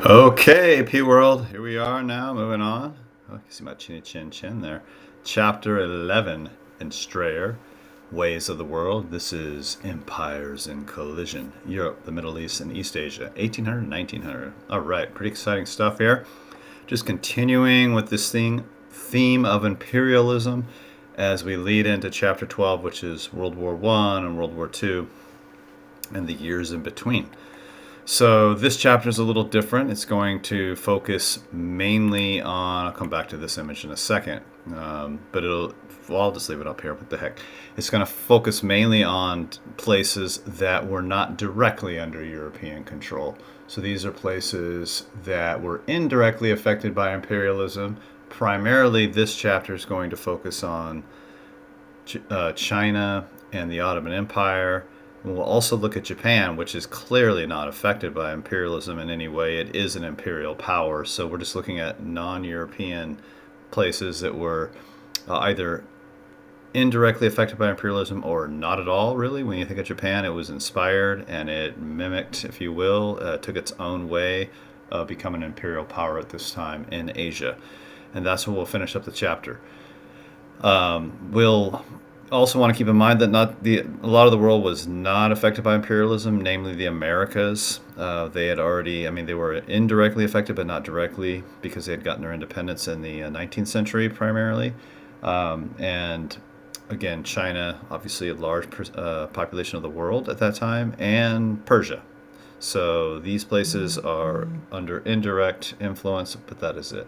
Okay, P World, here we are now, moving on. Oh, I can see my chinny chin chin there. Chapter 11 in Strayer, Ways of the World. This is Empires in Collision, Europe, the Middle East, and East Asia, 1800 1900. All right, pretty exciting stuff here. Just continuing with this theme of imperialism as we lead into chapter 12, which is World War One and World War Two and the years in between. So this chapter is a little different. It's going to focus mainly on. I'll come back to this image in a second, but well, I'll just leave it up here. What the heck? It's going to focus mainly on places that were not directly under European control. So these are places that were indirectly affected by imperialism. Primarily, this chapter is going to focus on China and the Ottoman Empire. We'll also look at Japan, which is clearly not affected by imperialism in any way. It is an imperial power. So we're just looking at non-European places that were either indirectly affected by imperialism or not at all, really. When you think of Japan, it was inspired and it mimicked, if you will, took its own way of becoming an imperial power at this time in Asia. And that's where we'll finish up the chapter. We'll also want to keep in mind that a lot of the world was not affected by imperialism, namely the Americas. They had already, I mean, they were indirectly affected, but not directly because they had gotten their independence in the 19th century primarily. And again, China, obviously a large population of the world at that time, and Persia. So these places are under indirect influence, but that is it.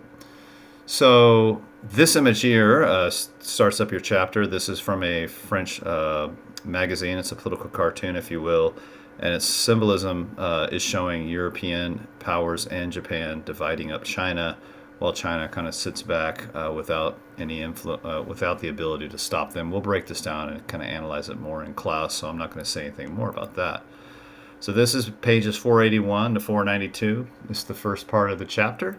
So this image here starts up your chapter. This is from a French magazine. It's a political cartoon, if you will, and its symbolism is showing European powers and Japan dividing up China, while China kind of sits back without any without the ability to stop them. We'll break this down and kind of analyze it more in class, so I'm not going to say anything more about that. So this is pages 481 to 492. This is the first part of the chapter.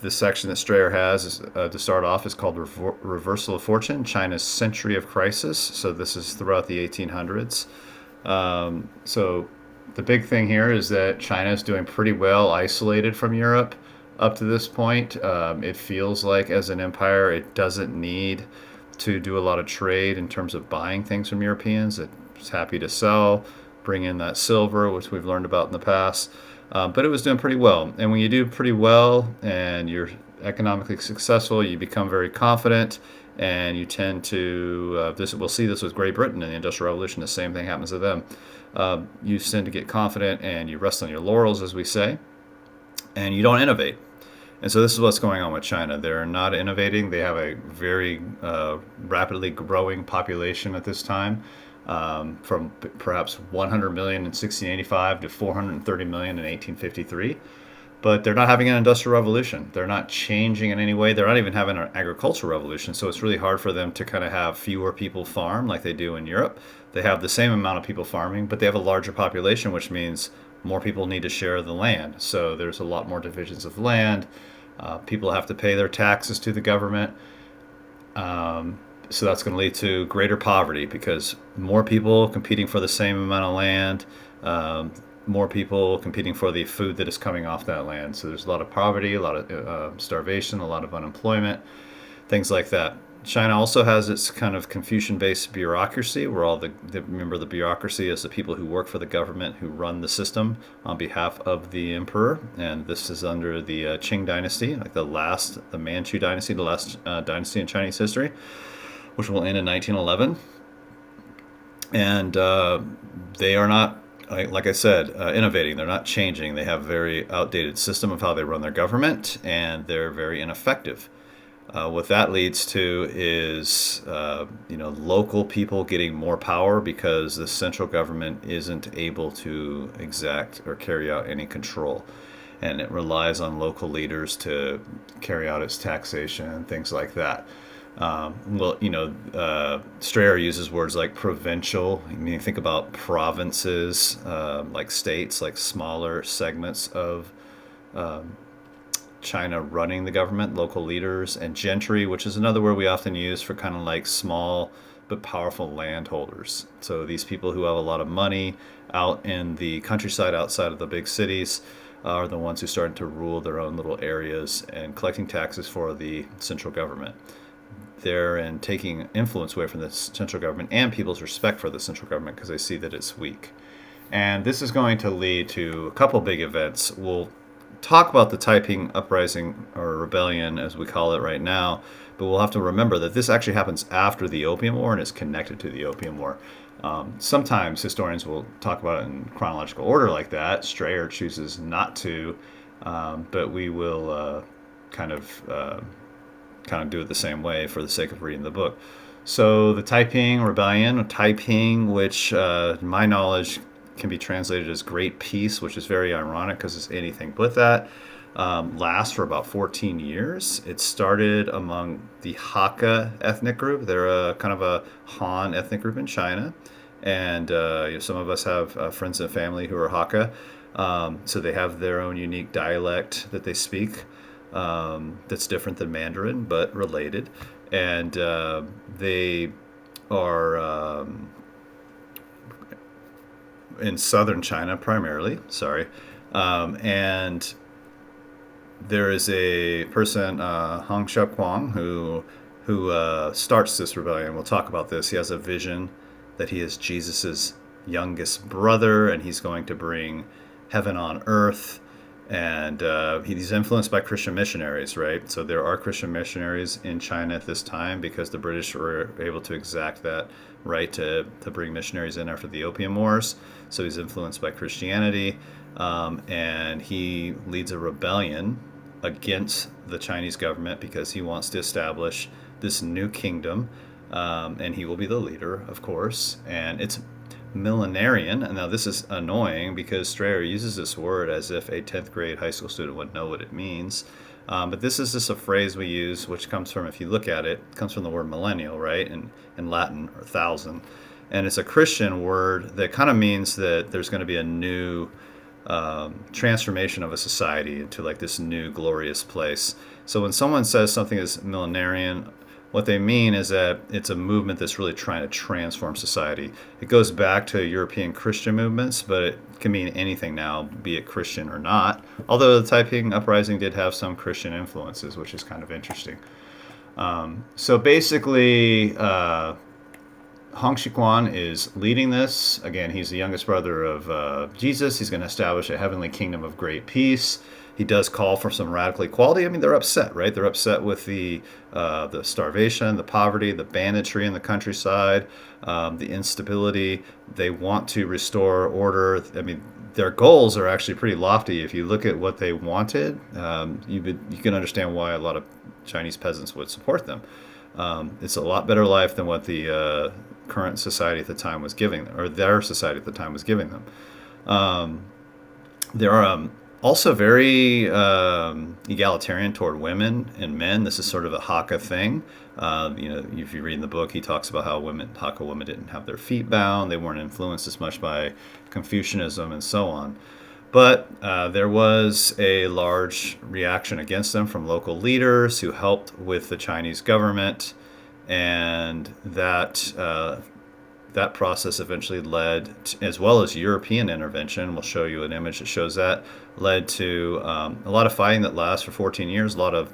This section that Strayer has to start off is called Reversal of Fortune, China's Century of Crisis. So this is throughout the 1800s. So the big thing here is that China is doing pretty well isolated from Europe up to this point. It feels like as an empire, it doesn't need to do a lot of trade in terms of buying things from Europeans. It's happy to sell, bring in that silver, which we've learned about in the past. But it was doing pretty well. And when you do pretty well and you're economically successful, you become very confident and you tend to, we'll see this with Great Britain in the Industrial Revolution, the same thing happens to them. You tend to get confident and you rest on your laurels, as we say, and you don't innovate. And so this is what's going on with China. They're not innovating. They have a very rapidly growing population at this time. From perhaps 100 million in 1685 to 430 million in 1853. But they're not having an industrial revolution. They're not changing in any way. They're not even having an agricultural revolution. So it's really hard for them to kind of have fewer people farm like they do in Europe. They have the same amount of people farming, but they have a larger population, which means more people need to share the land. So there's a lot more divisions of land. People have to pay their taxes to the government. So that's going to lead to greater poverty because more people competing for the same amount of land, more people competing for the food that is coming off that land. So there's a lot of poverty, a lot of starvation, a lot of unemployment, things like that. China also has its kind of Confucian-based bureaucracy, where remember the bureaucracy is the people who work for the government who run the system on behalf of the emperor, and this is under the Qing Dynasty, like the Manchu Dynasty, the last dynasty in Chinese history, which will end in 1911. And they are not, like I said, innovating. They're not changing. They have a very outdated system of how they run their government, and they're very ineffective. What that leads to is, local people getting more power because the central government isn't able to exact or carry out any control. And it relies on local leaders to carry out its taxation and things like that. Strayer uses words like provincial. I mean, think about provinces, like states, like smaller segments of China running the government, local leaders, and gentry, which is another word we often use for kind of like small but powerful landholders. So these people who have a lot of money out in the countryside outside of the big cities are the ones who started to rule their own little areas and collecting taxes for the central government. Therein taking influence away from the central government and people's respect for the central government because they see that it's weak. And this is going to lead to a couple big events. We'll talk about the Taiping Uprising or Rebellion, as we call it right now, but we'll have to remember that this actually happens after the Opium War and is connected to the Opium War. Sometimes historians will talk about it in chronological order like that. Strayer chooses not to, but we will kind of do it the same way for the sake of reading the book. So the Taiping Rebellion, or Taiping, which my knowledge can be translated as Great Peace, which is very ironic because it's anything but that, lasts for about 14 years. It started among the Hakka ethnic group. They're a kind of a Han ethnic group in China. And some of us have friends and family who are Hakka. So they have their own unique dialect that they speak that's different than Mandarin, but related. And they are in southern China primarily, and there is a person, Hong Xiaoquang, who starts this rebellion. We'll talk about this. He has a vision that he is Jesus's youngest brother, and he's going to bring heaven on earth. And he's influenced by Christian missionaries, right? So there are Christian missionaries in China at this time because the British were able to exact that right to bring missionaries in after the Opium Wars. So he's influenced by Christianity, and he leads a rebellion against the Chinese government because he wants to establish this new kingdom, and he will be the leader, of course. And it's millenarian, and now this is annoying because Strayer uses this word as if a 10th grade high school student would know what it means. But this is just a phrase we use, which comes from, if you look at it, comes from the word millennial, right? In Latin, or thousand. And it's a Christian word that kind of means that there's going to be a new transformation of a society into like this new glorious place. So when someone says something is millenarian, what they mean is that it's a movement that's really trying to transform society. It goes back to European Christian movements, but it can mean anything now, be it Christian or not. Although the Taiping Uprising did have some Christian influences, which is kind of interesting. So basically, Hong Xiuquan is leading this. Again, he's the youngest brother of Jesus. He's going to establish a heavenly kingdom of great peace. He does call for some radical equality. I mean, they're upset, right? They're upset with the starvation, the poverty, the banditry in the countryside, the instability. They want to restore order. I mean, their goals are actually pretty lofty. If you look at what they wanted, you can understand why a lot of Chinese peasants would support them. It's a lot better life than what the current society at the time was giving them, or their society at the time was giving them. There are also very egalitarian toward women and men. This is sort of a Hakka thing. If you read in the book, he talks about how Hakka women didn't have their feet bound. They weren't influenced as much by Confucianism and so on. But there was a large reaction against them from local leaders who helped with the Chinese government, and that process eventually led, as well as European intervention, we'll show you an image that shows that, led to a lot of fighting that lasts for 14 years. A lot of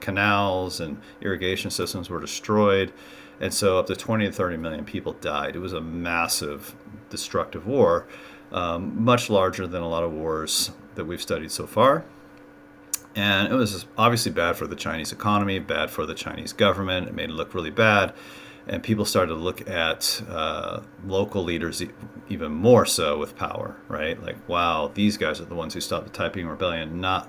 canals and irrigation systems were destroyed, and so up to 20 to 30 million people died. It was a massive, destructive war, much larger than a lot of wars that we've studied so far. And it was obviously bad for the Chinese economy, bad for the Chinese government. It made it look really bad. And people started to look at local leaders even more so with power, right? Like, wow, these guys are the ones who stopped the Taiping Rebellion, not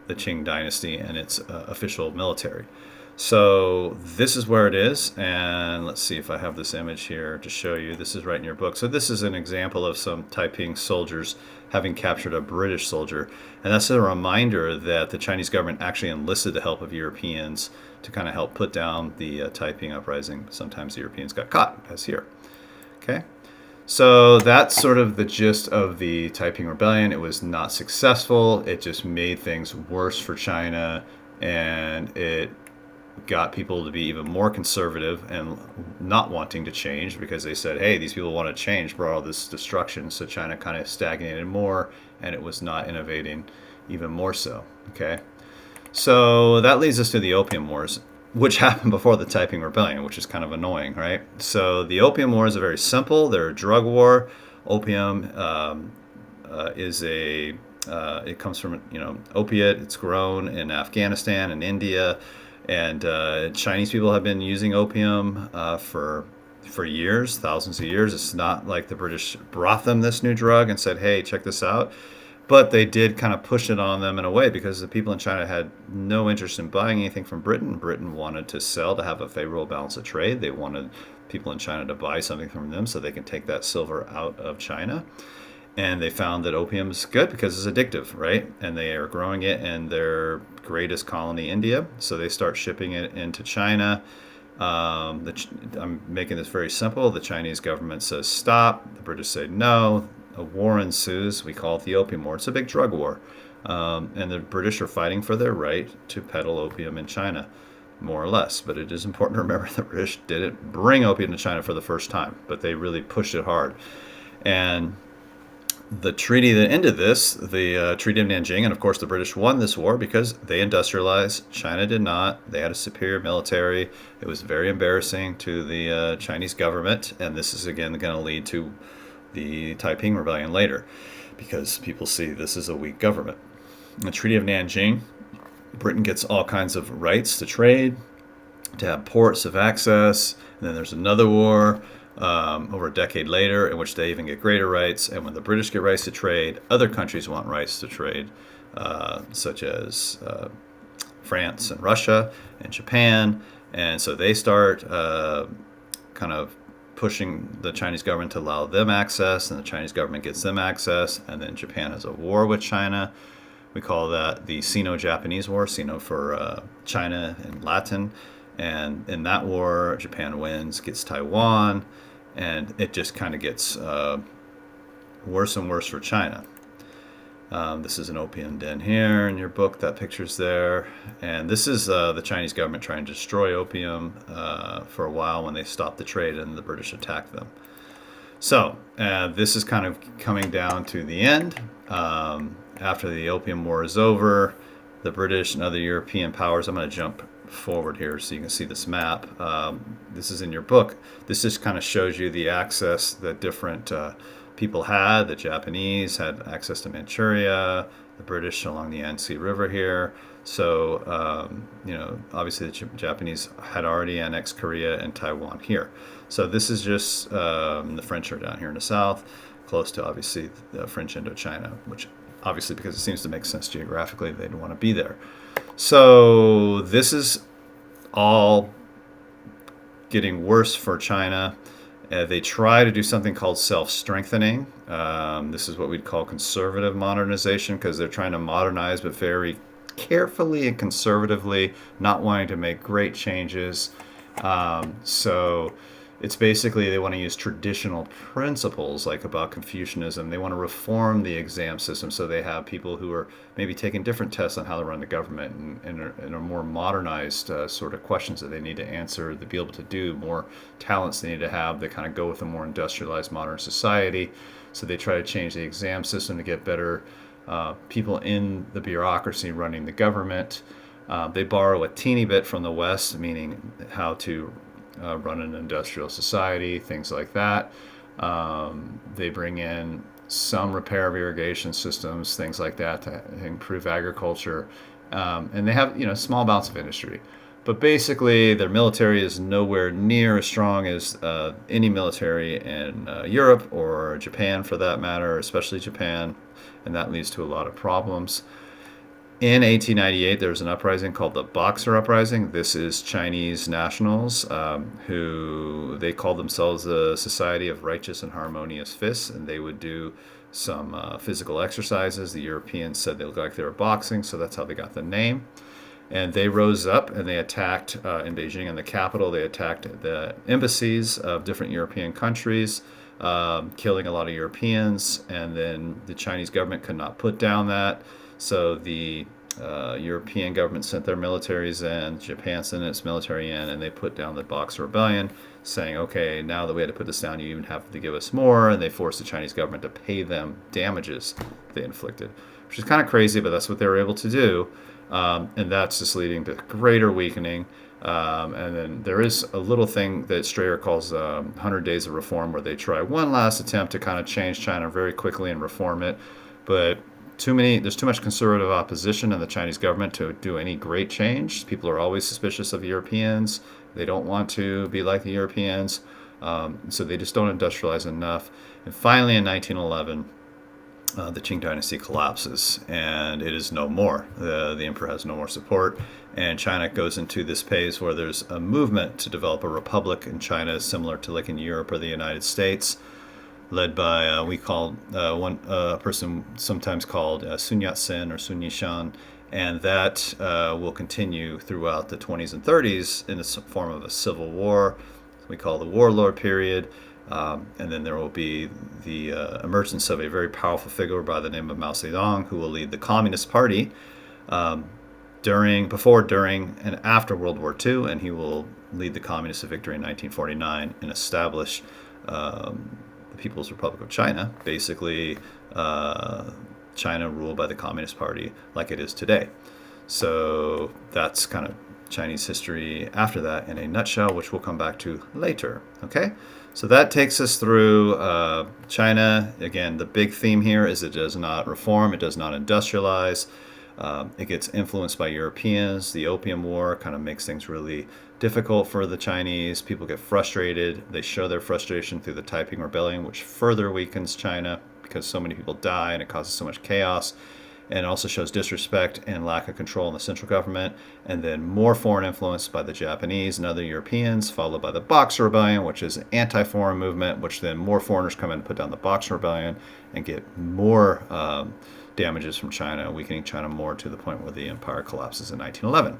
the Qing Dynasty and its official military. So this is where it is, and let's see if I have this image here to show you. This is right in your book. So this is an example of some Taiping soldiers having captured a British soldier, and that's a reminder that the Chinese government actually enlisted the help of Europeans to kind of help put down the Taiping Uprising. Sometimes the Europeans got caught, as here. Okay, so that's sort of the gist of the Taiping Rebellion. It was not successful. It just made things worse for China, and it got people to be even more conservative and not wanting to change because they said, hey, these people want to change, brought all this destruction. So China kind of stagnated more and it was not innovating even more so. Okay. So that leads us to the Opium Wars, which happened before the Taiping Rebellion, which is kind of annoying, right? So the Opium Wars are very simple. They're a drug war. Opium is a it comes from opiate. It's grown in Afghanistan and India, and Chinese people have been using opium for years, thousands of years. It's not like the British brought them this new drug and said, "Hey, check this out." But they did kind of push it on them in a way because the people in China had no interest in buying anything from Britain. Britain wanted to sell to have a favorable balance of trade. They wanted people in China to buy something from them so they can take that silver out of China. And they found that opium is good because it's addictive, right? And they are growing it in their greatest colony, India. So they start shipping it into China. I'm making this very simple. The Chinese government says stop. The British say no. A war ensues. We call it the Opium War. It's a big drug war. And the British are fighting for their right to peddle opium in China, more or less. But it is important to remember the British didn't bring opium to China for the first time, but they really pushed it hard. And the treaty that ended this, the Treaty of Nanjing, and of course the British won this war because they industrialized. China did not. They had a superior military. It was very embarrassing to the Chinese government, and this is again going to lead to the Taiping Rebellion later because people see this as a weak government. In the Treaty of Nanjing, Britain gets all kinds of rights to trade, to have ports of access, and then there's another war over a decade later in which they even get greater rights. And when the British get rights to trade, other countries want rights to trade, such as France and Russia and Japan. And so they start kind of pushing the Chinese government to allow them access, and the Chinese government gets them access, and then Japan has a war with China. We call that the Sino-Japanese War, Sino for China in Latin. And in that war, Japan wins, gets Taiwan, and it just kind of gets worse and worse for China. This is an opium den here in your book. That picture's there. And this is the Chinese government trying to destroy opium for a while when they stopped the trade and the British attacked them. So this is kind of coming down to the end. After the Opium War is over, the British and other European powers, I'm going to jump forward here so you can see this map. This is in your book. This just kind of shows you the access that different people had. The Japanese had access to Manchuria, the British along the Yangtze River here. So, obviously the Japanese had already annexed Korea and Taiwan here. So this is just the French are down here in the south, close to obviously the French Indochina, which obviously because it seems to make sense geographically, they'd want to be there. So this is all getting worse for China. They try to do something called self-strengthening. This is what we'd call conservative modernization because they're trying to modernize but very carefully and conservatively, not wanting to make great changes. So it's basically they want to use traditional principles like about Confucianism. They want to reform the exam system so they have people who are maybe taking different tests on how to run the government and are more modernized sort of questions that they need to answer, to be able to do more talents they need to have that kind of go with a more industrialized modern society. So they try to change the exam system to get better people in the bureaucracy running the government. They borrow a teeny bit from the West, meaning how to run an industrial society, things like that. They bring in some repair of irrigation systems, things like that to improve agriculture. And they have, small amounts of industry. But basically, their military is nowhere near as strong as any military in Europe or Japan, for that matter, especially Japan. And that leads to a lot of problems. In 1898, there was an uprising called the Boxer Uprising. This is Chinese nationals who they called themselves the Society of Righteous and Harmonious Fists, and they would do some physical exercises. The Europeans said they looked like they were boxing, so that's how they got the name. And they rose up and they attacked in Beijing, in the capital. They attacked the embassies of different European countries, killing a lot of Europeans. And then the Chinese government could not put down that. So the European government sent their militaries in, Japan sent its military in, and they put down the Boxer Rebellion, saying, okay, now that we had to put this down, you even have to give us more, and they forced the Chinese government to pay them damages they inflicted, which is kind of crazy, but that's what they were able to do, and that's just leading to greater weakening. And then there is a little thing that Strayer calls 100 Days of Reform, where they try one last attempt to kind of change China very quickly and reform it, but there's too much conservative opposition in the Chinese government to do any great change. People are always suspicious of the Europeans. They don't want to be like the Europeans, so they just don't industrialize enough. And finally, in 1911, the Qing Dynasty collapses, and it is no more. The emperor has no more support, and China goes into this phase where there's a movement to develop a republic in China, similar to like in Europe or the United States, led by we call one person sometimes called Sun Yat-sen or Sun Yat-sen, and that will continue throughout the 20s and 30s in the form of a civil war. We call the warlord period. And then there will be the emergence of a very powerful figure by the name of Mao Zedong, who will lead the Communist Party before, during, and after World War II, and he will lead the Communists to victory in 1949 and establish the People's Republic of China, basically China ruled by the Communist Party like it is today. So that's kind of Chinese history after that in a nutshell, which we'll come back to later. Okay, so that takes us through China. Again, the big theme here is it does not reform, it does not industrialize. It gets influenced by Europeans. The Opium War kind of makes things really difficult for the Chinese. People get frustrated. They show their frustration through the Taiping Rebellion, which further weakens China because so many people die and it causes so much chaos. And it also shows disrespect and lack of control in the central government. And then more foreign influence by the Japanese and other Europeans, followed by the Boxer Rebellion, which is an anti-foreign movement, which then more foreigners come in and put down the Boxer Rebellion and get more damages from China, weakening China more to the point where the empire collapses in 1911.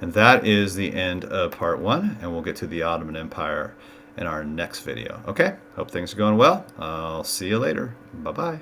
And that is the end of part one, and we'll get to the Ottoman Empire in our next video. Okay, hope things are going well. I'll see you later. Bye-bye.